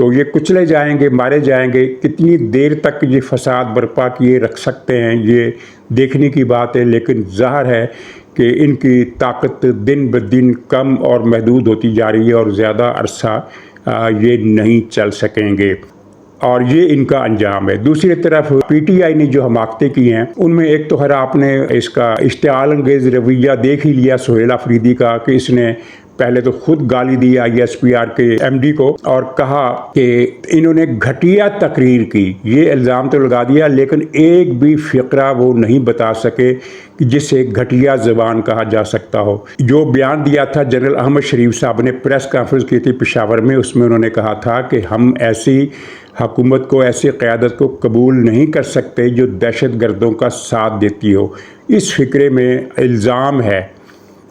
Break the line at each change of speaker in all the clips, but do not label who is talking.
تو یہ کچلے جائیں گے، مارے جائیں گے، کتنی دیر تک یہ فساد برپا کیے رکھ سکتے ہیں یہ دیکھنے کی بات ہے، لیکن ظاہر ہے کہ ان کی طاقت دن بدن کم اور محدود ہوتی جا رہی ہے اور زیادہ عرصہ یہ نہیں چل سکیں گے، اور یہ ان کا انجام ہے۔ دوسری طرف پی ٹی آئی نے جو حماقتیں کی ہیں ان میں ایک تو خیر آپ نے اس کا اشتعال انگیز رویہ دیکھ ہی لیا سہیل آفریدی کا، کہ اس نے پہلے تو خود گالی دی آئی ایس پی آر کے ایم ڈی کو اور کہا کہ انہوں نے گھٹیا تقریر کی۔ یہ الزام تو لگا دیا لیکن ایک بھی فقرہ وہ نہیں بتا سکے کہ جسے گھٹیا زبان کہا جا سکتا ہو۔ جو بیان دیا تھا جنرل احمد شریف صاحب نے، پریس کانفرنس کی تھی پشاور میں، اس میں انہوں نے کہا تھا کہ ہم ایسی حکومت کو، ایسی قیادت کو قبول نہیں کر سکتے جو دہشت گردوں کا ساتھ دیتی ہو۔ اس فقرے میں الزام ہے،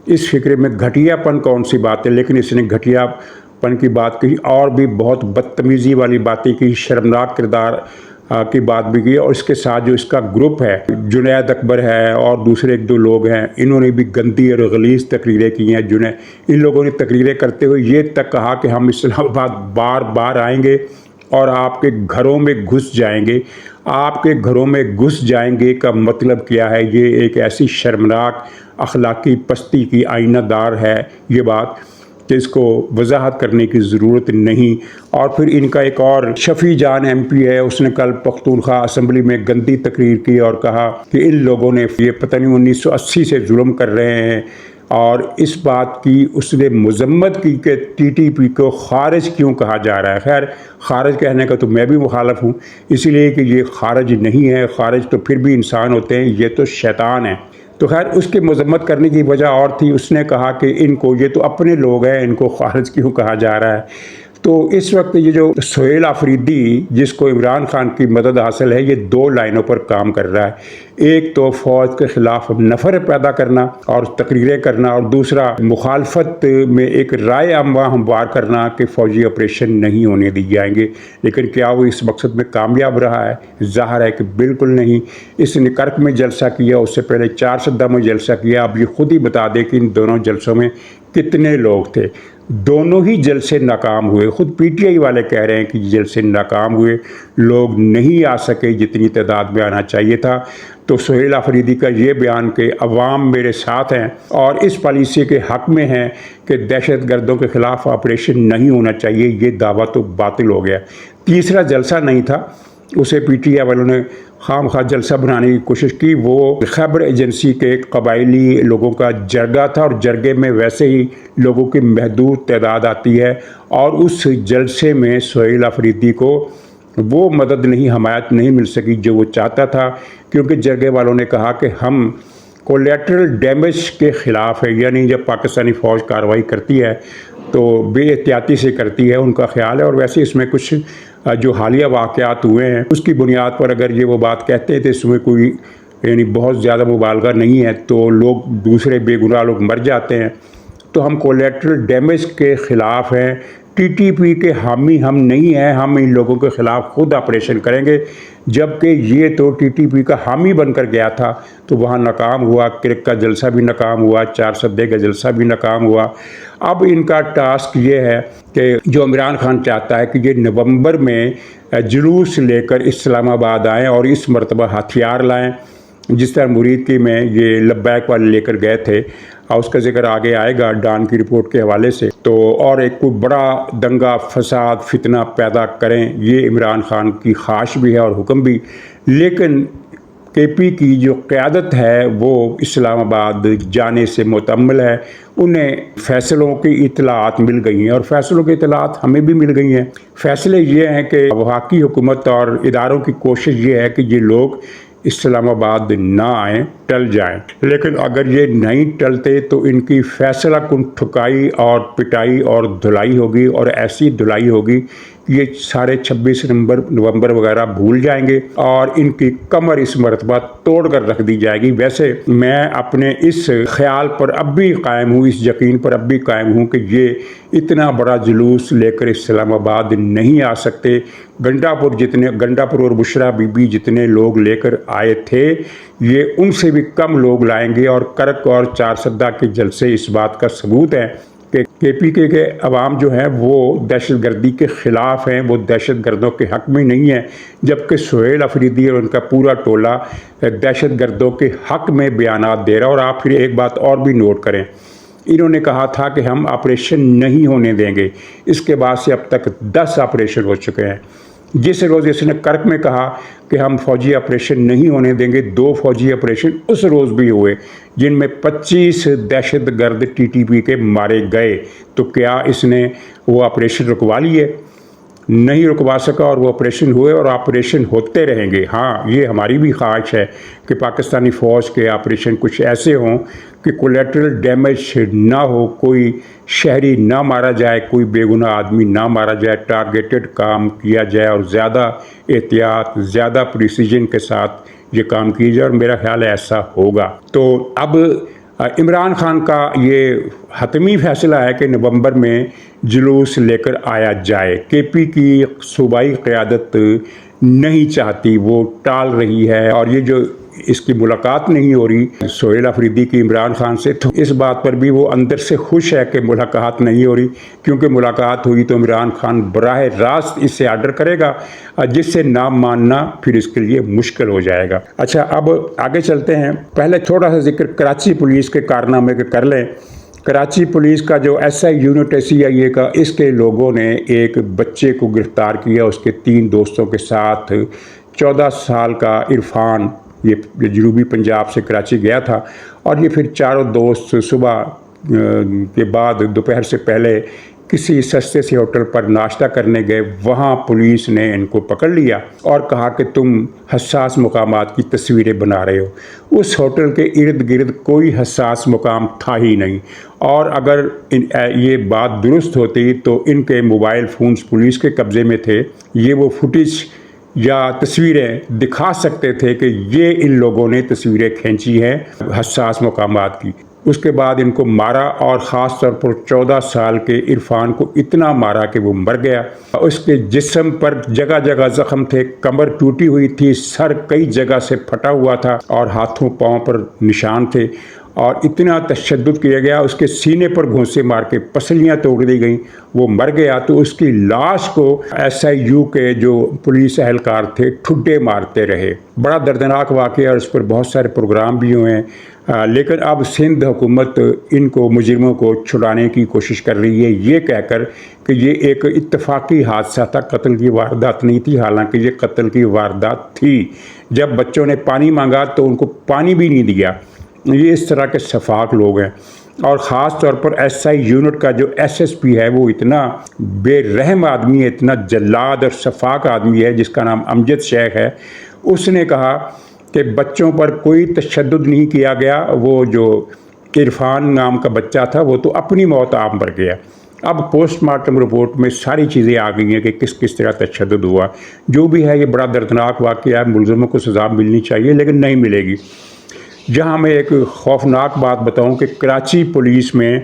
اس فقرے میں گھٹیا پن کون سی بات ہے، لیکن اس نے گھٹیا پن کی بات کی اور بھی بہت بدتمیزی والی باتیں کی، شرمناک کردار کی بات بھی کی، اور اس کے ساتھ جو اس کا گروپ ہے، جنید اکبر ہے اور دوسرے ایک دو لوگ ہیں، انہوں نے بھی گندی اور غلیظ تقریریں کی ہیں۔ ان لوگوں نے تقریریں کرتے ہوئے یہ تک کہا کہ ہم اسلام آباد بار بار آئیں گے اور آپ کے گھروں میں گھس جائیں گے۔ آپ کے گھروں میں گھس جائیں گے کا مطلب کیا ہے؟ یہ ایک ایسی شرمناک اخلاقی پستی کی آئینہ دار ہے یہ بات کہ اس کو وضاحت کرنے کی ضرورت نہیں۔ اور پھر ان کا ایک اور شفیع جان ایم پی ہے، اس نے کل پختونخوا اسمبلی میں گندی تقریر کی اور کہا کہ ان لوگوں نے یہ پتہ نہیں 1980 سے ظلم کر رہے ہیں، اور اس بات کی اس نے مذمت کی کہ ٹی ٹی پی کو خارج کیوں کہا جا رہا ہے۔ خیر خارج کہنے کا تو میں بھی مخالف ہوں، اسی لیے کہ یہ خارج نہیں ہے، خارج تو پھر بھی انسان ہوتے ہیں، یہ تو شیطان ہے۔ تو خیر اس کی مذمت کرنے کی وجہ اور تھی، اس نے کہا کہ ان کو، یہ تو اپنے لوگ ہیں، ان کو خارج کیوں کہا جا رہا ہے۔ تو اس وقت یہ جو سہیل آفریدی جس کو عمران خان کی مدد حاصل ہے، یہ دو لائنوں پر کام کر رہا ہے۔ ایک تو فوج کے خلاف نفر پیدا کرنا اور تقریریں کرنا، اور دوسرا مخالفت میں ایک رائے عامہ ہموار کرنا کہ فوجی آپریشن نہیں ہونے دی جائیں گے۔ لیکن کیا وہ اس مقصد میں کامیاب رہا ہے؟ ظاہر ہے کہ بالکل نہیں۔ اس نے کرک میں جلسہ کیا، اس سے پہلے 4 سدہ میں جلسہ کیا۔ اب یہ خود ہی بتا دے کہ ان دونوں جلسوں میں کتنے لوگ تھے۔ دونوں ہی جلسے ناکام ہوئے۔ خود پی ٹی آئی والے کہہ رہے ہیں کہ جلسے ناکام ہوئے، لوگ نہیں آ سکے جتنی تعداد میں آنا چاہیے تھا۔ تو سہیل آفریدی کا یہ بیان کہ عوام میرے ساتھ ہیں اور اس پالیسی کے حق میں ہیں کہ دہشت گردوں کے خلاف آپریشن نہیں ہونا چاہیے، یہ دعویٰ تو باطل ہو گیا۔ تیسرا جلسہ نہیں تھا، اسے پی ٹی آئی والوں نے خام خواہ جلسہ بنانے کی کوشش کی۔ وہ خیبر ایجنسی کے قبائلی لوگوں کا جرگہ تھا، اور جرگے میں ویسے ہی لوگوں کی محدود تعداد آتی ہے، اور اس جلسے میں سہیل آفریدی کو وہ مدد نہیں، حمایت نہیں مل سکی جو وہ چاہتا تھا، کیونکہ جرگے والوں نے کہا کہ ہم کولیٹرل ڈیمیج کے خلاف ہے، یعنی جب پاکستانی فوج کارروائی کرتی ہے تو بے احتیاطی سے کرتی ہے، ان کا خیال ہے۔ اور ویسے اس میں کچھ جو حالیہ واقعات ہوئے ہیں اس کی بنیاد پر اگر یہ وہ بات کہتے ہیں تو اس میں کوئی یعنی بہت زیادہ مبالغہ نہیں ہے، تو لوگ دوسرے بے گناہ لوگ مر جاتے ہیں۔ تو ہم کولیٹرل ڈیمیج کے خلاف ہیں، ٹی ٹی پی کے حامی ہم نہیں ہیں، ہم ان لوگوں کے خلاف خود آپریشن کریں گے۔ جبکہ یہ تو ٹی ٹی پی کا حامی بن کر گیا تھا، تو وہاں ناکام ہوا، کرک کا جلسہ بھی ناکام ہوا، 4 سدے کا جلسہ بھی ناکام ہوا۔ اب ان کا ٹاسک یہ ہے کہ جو عمران خان چاہتا ہے کہ یہ نومبر میں جلوس لے کر اسلام آباد آئیں اور اس مرتبہ ہتھیار لائیں، جس طرح مرید کی میں یہ لبیک والے لے کر گئے تھے، اور اس کا ذکر آگے آئے گا ڈان کی رپورٹ کے حوالے سے۔ تو اور ایک کوئی بڑا دنگا فساد فتنہ پیدا کریں، یہ عمران خان کی خواہش بھی ہے اور حکم بھی۔ لیکن کے پی کی جو قیادت ہے وہ اسلام آباد جانے سے متعمل ہے، انہیں فیصلوں کی اطلاعات مل گئی ہیں، اور فیصلوں کی اطلاعات ہمیں بھی مل گئی ہیں۔ فیصلے یہ ہیں کہ وفاقی حکومت اور اداروں کی کوشش یہ ہے کہ یہ لوگ اسلام آباد نہ آئیں، ٹل جائیں۔ لیکن اگر یہ نہیں ٹلتے تو ان کی فیصلہ کن ٹھکائی اور پٹائی اور دھلائی ہوگی، اور ایسی دھلائی ہوگی کہ یہ سارے 26 نومبر وغیرہ بھول جائیں گے، اور ان کی کمر اس مرتبہ توڑ کر رکھ دی جائے گی۔ ویسے میں اپنے اس خیال پر اب بھی قائم ہوں، اس یقین پر اب بھی قائم ہوں کہ یہ اتنا بڑا جلوس لے کر اسلام آباد نہیں آ سکتے۔ گنڈا پور اور بشرا بی بی جتنے لوگ لے کر آئے تھے، یہ ان سے بھی کم لوگ لائیں گے، اور کرک اور 4 سدہ کے جلسے اس بات کا ثبوت ہے کہ KPK کے عوام جو ہیں وہ دہشت گردی کے خلاف ہیں، وہ دہشت گردوں کے حق میں نہیں ہیں، جبکہ سہیل افریدی اور ان کا پورا ٹولہ دہشت گردوں کے حق میں بیانات دے رہا ہے۔ اور آپ پھر ایک بات اور بھی نوٹ کریں، انہوں نے کہا تھا کہ ہم آپریشن نہیں ہونے دیں گے، اس کے بعد سے اب تک 10 آپریشن ہو چکے ہیں۔ جس روز اس نے کرک میں کہا کہ ہم فوجی آپریشن نہیں ہونے دیں گے، 2 فوجی آپریشن اس روز بھی ہوئے، جن میں 25 دہشت گرد TTP کے مارے گئے۔ تو کیا اس نے وہ آپریشن رکوا لیے؟ نہیں رکوا سکا، اور وہ آپریشن ہوئے اور آپریشن ہوتے رہیں گے۔ ہاں، یہ ہماری بھی خواہش ہے کہ پاکستانی فوج کے آپریشن کچھ ایسے ہوں کہ کولیٹرل ڈیمیج نہ ہو، کوئی شہری نہ مارا جائے، کوئی بے گناہ آدمی نہ مارا جائے، ٹارگیٹڈ کام کیا جائے اور زیادہ احتیاط، زیادہ پریسیجن کے ساتھ یہ کام کیا جائے، اور میرا خیال ہے ایسا ہوگا۔ تو اب عمران خان کا یہ حتمی فیصلہ ہے کہ نومبر میں جلوس لے کر آیا جائے۔ KP کی صوبائی قیادت نہیں چاہتی، وہ ٹال رہی ہے، اور یہ جو اس کی ملاقات نہیں ہو رہی سہیل افریدی کی عمران خان سے، تو اس بات پر بھی وہ اندر سے خوش ہے کہ ملاقات نہیں ہو رہی، کیونکہ ملاقات ہوئی تو عمران خان براہ راست اس سے آرڈر کرے گا، جس سے نہ ماننا پھر اس کے لیے مشکل ہو جائے گا۔ اچھا، اب آگے چلتے ہیں۔ پہلے تھوڑا سا ذکر کراچی پولیس کے کارنامے کے کر لیں۔ کراچی پولیس کا جو SI یونٹ ہے CIA کا، اس کے لوگوں نے ایک بچے کو گرفتار کیا، اس کے 3 دوستوں کے ساتھ۔ 14 سال کا عرفان، یہ جنوبی پنجاب سے کراچی گیا تھا، اور یہ پھر چاروں دوست صبح کے بعد دوپہر سے پہلے کسی سستے سے ہوٹل پر ناشتہ کرنے گئے۔ وہاں پولیس نے ان کو پکڑ لیا اور کہا کہ تم حساس مقامات کی تصویریں بنا رہے ہو۔ اس ہوٹل کے ارد گرد کوئی حساس مقام تھا ہی نہیں، اور اگر یہ بات درست ہوتی تو ان کے موبائل فونز پولیس کے قبضے میں تھے، یہ وہ فوٹیج یا تصویریں دکھا سکتے تھے کہ یہ ان لوگوں نے تصویریں کھینچی ہیں حساس مقامات کی۔ اس کے بعد ان کو مارا، اور خاص طور پر 14 سال کے عرفان کو اتنا مارا کہ وہ مر گیا۔ اس کے جسم پر جگہ جگہ زخم تھے، کمر ٹوٹی ہوئی تھی، سر کئی جگہ سے پھٹا ہوا تھا، اور ہاتھوں پاؤں پر نشان تھے، اور اتنا تشدد کیا گیا، اس کے سینے پر گھونسے مار کے پسلیاں توڑ دی گئیں، وہ مر گیا۔ تو اس کی لاش کو SIU کے جو پولیس اہلکار تھے ٹھڈے مارتے رہے۔ بڑا دردناک واقعہ، اور اس پر بہت سارے پروگرام بھی ہوئے ہیں، لیکن اب سندھ حکومت ان کو مجرموں کو چھڑانے کی کوشش کر رہی ہے، یہ کہہ کر کہ یہ ایک اتفاقی حادثہ تھا، قتل کی واردات نہیں تھی، حالانکہ یہ قتل کی واردات تھی۔ جب بچوں نے پانی مانگا تو ان کو پانی بھی نہیں دیا۔ یہ اس طرح کے شفاق لوگ ہیں، اور خاص طور پر SI یونٹ کا جو SSP ہے، وہ اتنا بے رحم آدمی ہے، اتنا جلاد اور شفاق آدمی ہے، جس کا نام امجد شیخ ہے۔ اس نے کہا کہ بچوں پر کوئی تشدد نہیں کیا گیا، وہ جو عرفان نام کا بچہ تھا وہ تو اپنی موت آپ مر گیا۔ اب پوسٹ مارٹم رپورٹ میں ساری چیزیں آ گئی ہیں کہ کس طرح تشدد ہوا۔ جو بھی ہے، یہ بڑا دردناک واقعہ ہے، ملزموں کو سزا ملنی چاہیے، لیکن نہیں ملے گی۔ جہاں میں ایک خوفناک بات بتاؤں کہ کراچی پولیس میں،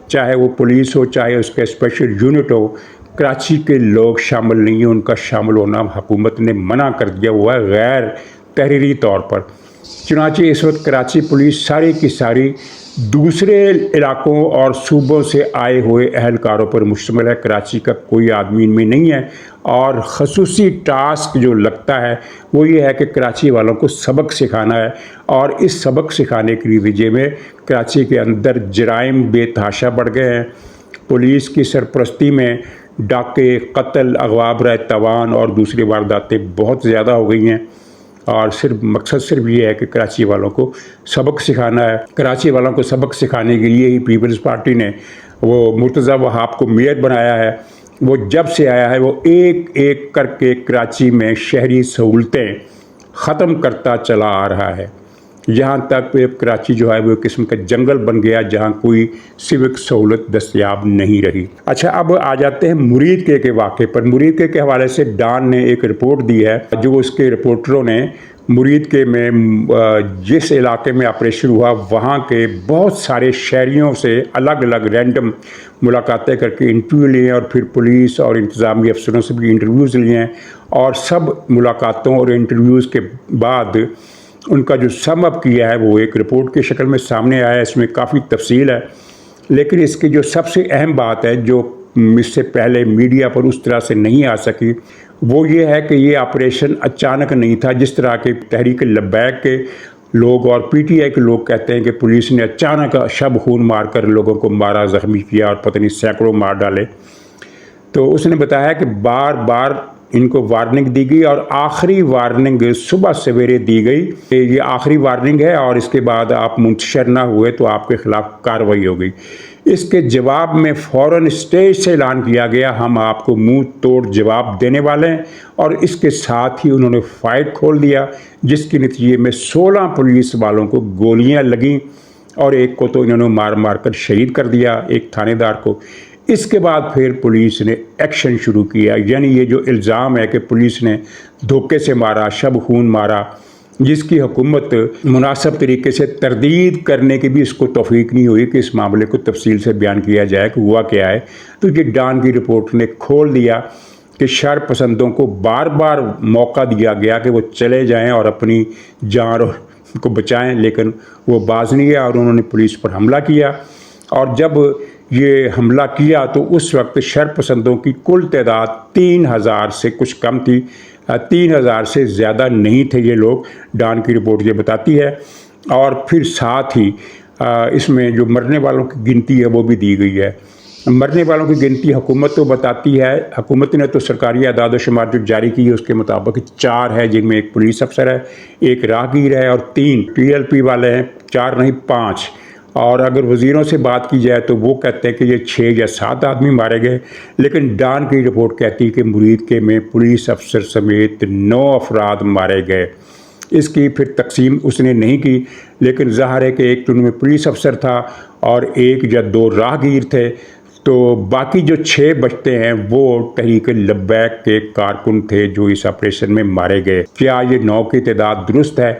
چاہے وہ پولیس ہو چاہے اس کا اسپیشل یونٹ ہو، کراچی کے لوگ شامل نہیں ہیں، ان کا شامل ہونا حکومت نے منع کر دیا ہوا ہے غیر تحریری طور پر۔ چنانچہ اس وقت کراچی پولیس ساری کی ساری دوسرے علاقوں اور صوبوں سے آئے ہوئے اہلکاروں پر مشتمل ہے، کراچی کا کوئی آدمی ان میں نہیں ہے، اور خصوصی ٹاسک جو لگتا ہے وہ یہ ہے کہ کراچی والوں کو سبق سکھانا ہے، اور اس سبق سکھانے کے نتیجے میں کراچی کے اندر جرائم بے تحاشا بڑھ گئے ہیں۔ پولیس کی سرپرستی میں ڈاکے، قتل، اغوا برائے تاوان اور دوسری وارداتیں بہت زیادہ ہو گئی ہیں، اور مقصد صرف یہ ہے کہ کراچی والوں کو سبق سکھانا ہے۔ کراچی والوں کو سبق سکھانے کے لیے ہی پیپلز پارٹی نے وہ مرتضیٰ وہاب کو میئر بنایا ہے۔ وہ جب سے آیا ہے وہ ایک ایک کر کے کراچی میں شہری سہولتیں ختم کرتا چلا آ رہا ہے، یہاں تک کہ کراچی جو ہے وہ ایک قسم کا جنگل بن گیا جہاں کوئی سیوک سہولت دستیاب نہیں رہی۔ اچھا، اب آ جاتے ہیں مرید کے واقعے پر۔ مرید کے حوالے سے ڈان نے ایک رپورٹ دی ہے، جو اس کے رپورٹروں نے مرید کے میں جس علاقے میں آپریشن ہوا وہاں کے بہت سارے شہریوں سے الگ الگ رینڈم ملاقاتیں کر کے انٹرویو لیے، اور پھر پولیس اور انتظامی افسروں سے بھی انٹرویوز لیے ہیں، اور سب ملاقاتوں اور انٹرویوز کے بعد ان کا جو سم اپ کیا ہے وہ ایک رپورٹ کی شکل میں سامنے آیا ہے۔ اس میں کافی تفصیل ہے، لیکن اس کی جو سب سے اہم بات ہے جو اس سے پہلے میڈیا پر اس طرح سے نہیں آ سکی وہ یہ ہے کہ یہ آپریشن اچانک نہیں تھا، جس طرح کے تحریک لبیک کے لوگ اور پی ٹی آئی کے لوگ کہتے ہیں کہ پولیس نے اچانک شب خون مار کر لوگوں کو مارا، زخمی کیا اور پتہ نہیں سینکڑوں مار ڈالے۔ تو اس نے بتایا کہ بار بار ان کو وارننگ دی گئی اور آخری وارننگ صبح سویرے دی گئی کہ یہ آخری وارننگ ہے اور اس کے بعد آپ منتشر نہ ہوئے تو آپ کے خلاف کارروائی ہو گئی۔ اس کے جواب میں فوراً اسٹیج سے اعلان کیا گیا ہم آپ کو منہ توڑ جواب دینے والے ہیں، اور اس کے ساتھ ہی انہوں نے فائٹ کھول دیا، جس کے نتیجے میں 16 پولیس والوں کو گولیاں لگیں اور ایک کو تو انہوں نے مار مار کر شہید کر دیا، ایک تھانے دار کو۔ اس کے بعد پھر پولیس نے ایکشن شروع کیا، یعنی یہ جو الزام ہے کہ پولیس نے دھوکے سے مارا، شب خون مارا، جس کی حکومت مناسب طریقے سے تردید کرنے کی بھی اس کو توفیق نہیں ہوئی کہ اس معاملے کو تفصیل سے بیان کیا جائے کہ ہوا کیا ہے۔ تو یہ ڈان کی رپورٹ نے کھول دیا کہ شر پسندوں کو بار بار موقع دیا گیا کہ وہ چلے جائیں اور اپنی جان کو بچائیں، لیکن وہ باز نہیں گیا اور انہوں نے پولیس پر حملہ کیا۔ اور جب یہ حملہ کیا تو اس وقت شر پسندوں کی کل تعداد 3000 سے کچھ کم تھی، 3000 سے زیادہ نہیں تھے یہ لوگ، ڈان کی رپورٹ یہ بتاتی ہے۔ اور پھر ساتھ ہی اس میں جو مرنے والوں کی گنتی ہے وہ بھی دی گئی ہے۔ مرنے والوں کی گنتی حکومت تو بتاتی ہے، حکومت نے تو سرکاری اعداد و شمار جو جاری کی ہے اس کے مطابق 4 ہے، جن میں ایک پولیس افسر ہے، ایک راہگیر ہے اور 3 ٹی ایل پی والے ہیں، 4 نہیں 5۔ اور اگر وزیروں سے بات کی جائے تو وہ کہتے ہیں کہ یہ 6 یا 7 آدمی مارے گئے، لیکن ڈان کی رپورٹ کہتی ہے کہ مرید کے میں پولیس افسر سمیت 9 افراد مارے گئے۔ اس کی پھر تقسیم اس نے نہیں کی، لیکن ظاہر ہے کہ ایک تو ان میں پولیس افسر تھا اور ایک یا 2 راہگیر تھے، تو باقی جو 6 بچتے ہیں وہ تحریک لبیک کے کارکن تھے جو اس آپریشن میں مارے گئے۔ کیا یہ 9 کی تعداد درست ہے؟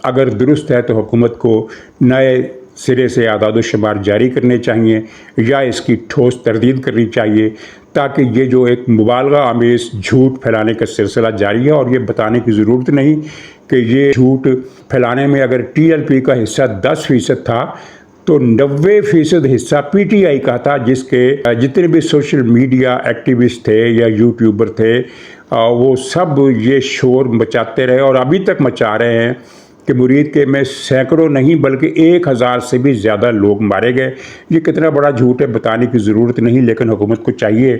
اگر درست ہے تو حکومت کو نئے سرے سے اعداد و شمار جاری کرنے چاہیے یا اس کی ٹھوس تردید کرنی چاہیے، تاکہ یہ جو ایک مبالغہ آمیز جھوٹ پھیلانے کا سلسلہ جاری ہے، اور یہ بتانے کی ضرورت نہیں کہ یہ جھوٹ پھیلانے میں اگر ٹی ایل پی کا حصہ 10% تھا تو 90% حصہ پی ٹی آئی کا تھا، جس کے جتنے بھی سوشل میڈیا ایکٹیوسٹ تھے یا یوٹیوبر تھے وہ سب یہ شور مچاتے رہے اور ابھی تک مچا رہے ہیں کہ مرید کے میں سینکڑوں نہیں بلکہ 1000 سے بھی زیادہ لوگ مارے گئے۔ یہ کتنا بڑا جھوٹ ہے بتانے کی ضرورت نہیں، لیکن حکومت کو چاہیے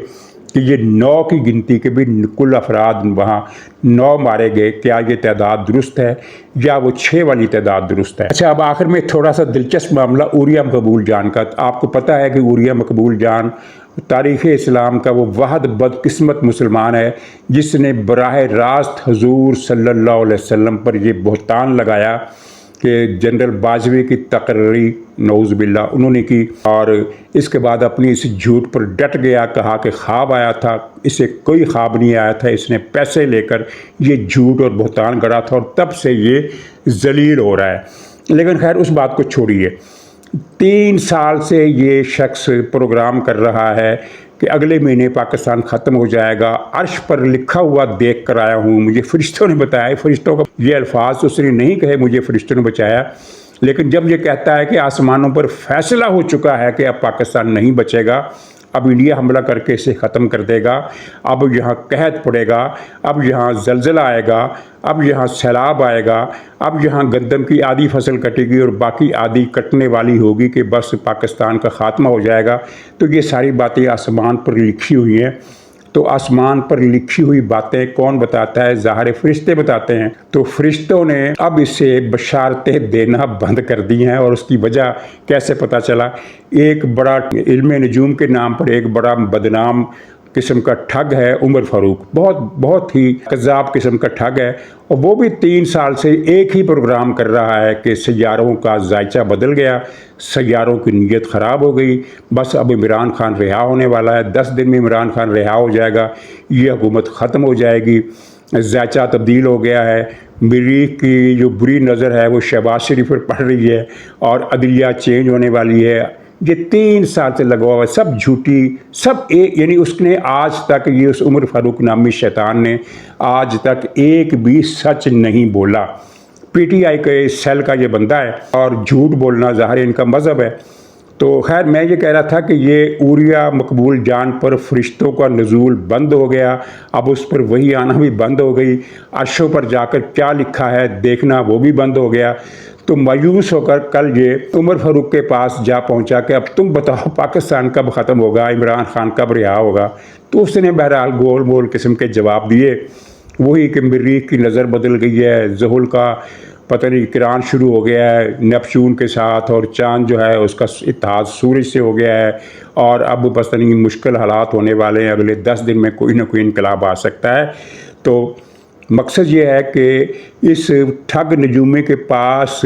کہ یہ 9 کی گنتی کے بھی کل افراد وہاں 9 مارے گئے، کیا یہ تعداد درست ہے یا وہ 6 والی تعداد درست ہے؟ اچھا، اب آخر میں تھوڑا سا دلچسپ معاملہ عوریہ مقبول جان کا۔ آپ کو پتہ ہے کہ عوریہ مقبول جان تاریخ اسلام کا وہ واحد بدقسمت مسلمان ہے جس نے براہ راست حضور صلی اللہ علیہ وسلم پر یہ بہتان لگایا کہ جنرل باجوی کی تقرری نعوذ باللہ انہوں نے کی، اور اس کے بعد اپنی اس جھوٹ پر ڈٹ گیا، کہا کہ خواب آیا تھا، اسے کوئی خواب نہیں آیا تھا، اس نے پیسے لے کر یہ جھوٹ اور بہتان گڑھا تھا اور تب سے یہ ذلیل ہو رہا ہے۔ لیکن خیر اس بات کو چھوڑیے، 3 سال سے یہ شخص پروگرام کر رہا ہے کہ اگلے مہینے پاکستان ختم ہو جائے گا، عرش پر لکھا ہوا دیکھ کر آیا ہوں، مجھے فرشتوں نے بتایا۔ فرشتوں کا یہ الفاظ اس نے نہیں کہے مجھے فرشتوں نے بچایا، لیکن جب یہ کہتا ہے کہ آسمانوں پر فیصلہ ہو چکا ہے کہ اب پاکستان نہیں بچے گا، اب انڈیا حملہ کر کے اسے ختم کر دے گا، اب یہاں قحط پڑے گا، اب یہاں زلزلہ آئے گا، اب یہاں سیلاب آئے گا، اب یہاں گندم کی آدھی فصل کٹے گی اور باقی آدھی کٹنے والی ہوگی کہ بس پاکستان کا خاتمہ ہو جائے گا۔ تو یہ ساری باتیں آسمان پر لکھی ہوئی ہیں۔ تو آسمان پر لکھی ہوئی باتیں کون بتاتا ہے؟ ظاہر فرشتے بتاتے ہیں۔ تو فرشتوں نے اب اسے بشارتیں دینا بند کر دی ہیں، اور اس کی وجہ کیسے پتہ چلا؟ ایک بڑا علم نجوم کے نام پر ایک بڑا بدنام قسم کا ٹھگ ہے عمر فاروق، بہت ہی قذاب قسم کا ٹھگ ہے، اور وہ بھی 3 سال سے ایک ہی پروگرام کر رہا ہے کہ سیاروں کا ذائچہ بدل گیا، سیاروں کی نیت خراب ہو گئی، بس اب عمران خان رہا ہونے والا ہے، 10 دن میں عمران خان رہا ہو جائے گا، یہ حکومت ختم ہو جائے گی، ذائچہ تبدیل ہو گیا ہے، مریخ کی جو بری نظر ہے وہ شہباز شریف پر پڑ رہی ہے، اور عدلیہ چینج ہونے والی ہے۔ یہ 3 سال سے لگا ہوا ہے، سب جھوٹی، سب ایک، یعنی اس نے آج تک، یہ اس عمر فاروق نامی شیطان نے آج تک ایک بھی سچ نہیں بولا۔ پی ٹی آئی کے سیل کا یہ بندہ ہے، اور جھوٹ بولنا ظاہر ان کا مذہب ہے۔ تو خیر میں یہ کہہ رہا تھا کہ یہ اوریا مقبول جان پر فرشتوں کا نزول بند ہو گیا، اب اس پر وہی آنا بھی بند ہو گئی، عرشوں پر جا کر کیا لکھا ہے دیکھنا وہ بھی بند ہو گیا۔ تو مایوس ہو کر کل یہ عمر فاروق کے پاس جا پہنچا کہ اب تم بتاؤ پاکستان کب ختم ہوگا، عمران خان کب رہا ہوگا؟ تو اس نے بہرحال گول مول قسم کے جواب دیے، وہی کہ مریخ کی نظر بدل گئی ہے، زحل کا پتہ نہیں کران شروع ہو گیا ہے نیپچون کے ساتھ، اور چاند جو ہے اس کا اتحاد سورج سے ہو گیا ہے، اور اب پتہ نہیں مشکل حالات ہونے والے ہیں، اگلے 10 دن میں کوئی نہ کوئی انقلاب آ سکتا ہے۔ تو مقصد یہ ہے کہ اس ٹھگ نجومی کے پاس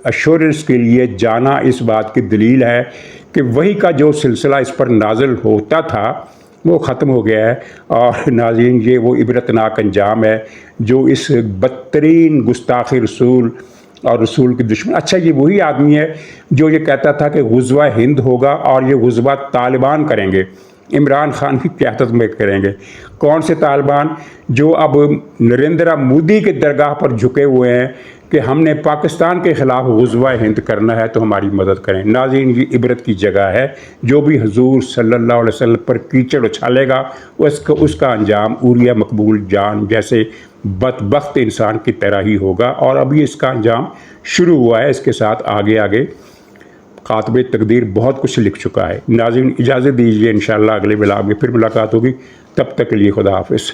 ایشورنس کے لیے جانا اس بات کی دلیل ہے کہ وہی کا جو سلسلہ اس پر نازل ہوتا تھا وہ ختم ہو گیا ہے، اور ناظرین یہ وہ عبرتناک انجام ہے جو اس بدترین گستاخ رسول اور رسول کی دشمن، اچھا یہ وہی آدمی ہے جو یہ کہتا تھا کہ غزوہ ہند ہوگا اور یہ غزوہ طالبان کریں گے، عمران خان کی قیادت میں کریں گے۔ کون سے طالبان؟ جو اب نریندر مودی کے درگاہ پر جھکے ہوئے ہیں کہ ہم نے پاکستان کے خلاف غزوہ ہند کرنا ہے تو ہماری مدد کریں۔ ناظرین یہ عبرت کی جگہ ہے، جو بھی حضور صلی اللہ علیہ وسلم پر کیچڑ اچھالے گا اس کا انجام اوریا مقبول جان جیسے بدبخت انسان کی طرح ہی ہوگا، اور ابھی اس کا انجام شروع ہوا ہے، اس کے ساتھ آگے آگے کاتب تقدیر بہت کچھ لکھ چکا ہے۔ ناظرین اجازت دیجیے، انشاءاللہ اگلے ولاگ میں پھر ملاقات ہوگی، تب تک کے لیے خدا حافظ۔